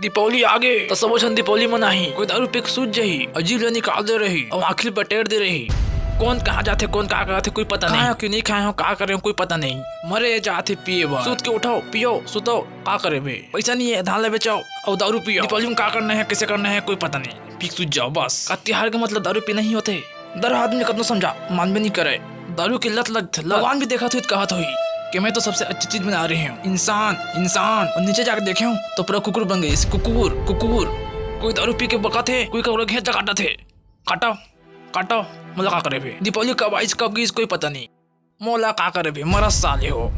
दीपावली आगे तो सब दीपावली मनाही, कोई दारू पी के सूझ जाही, अजीब निकाल दे रही और आखिर बटेर दे रही। कौन कहाँ जाते कौन कहाँ करते कोई पता नहीं, क्यों नहीं खाए हो कहाँ करे कोई पता नहीं। मरे जाते पिए बा सूत के उठाओ पियो सुतो का करे बे, पैसा नहीं है धान ले बेचाओ और दारू पियो। दीपावली में क्या करना है कैसे करना है कोई पता नहीं, पी सूझ जाओ बस। का त्योहार का मतलब दारू पी नहीं होते, दर आदमी कदम समझा मान भी नहीं करे। दारू की लत लग भगवान भी देखा तो कहत हुई कि मैं तो सबसे अच्छी चीज बना रही हूँ, इंसान इंसान। और नीचे जाकर देखे हूँ तो पूरा कुकुर बन गई, कुकुर कुकुर। कोई दारू पी के बका थे, कोई कपड़े घेंचा काटा थे, काटो काटो मोला का करे भे। दीपावली कब आइस कब गई कोई पता नहीं, मोला का करे भे, मरस साले हो।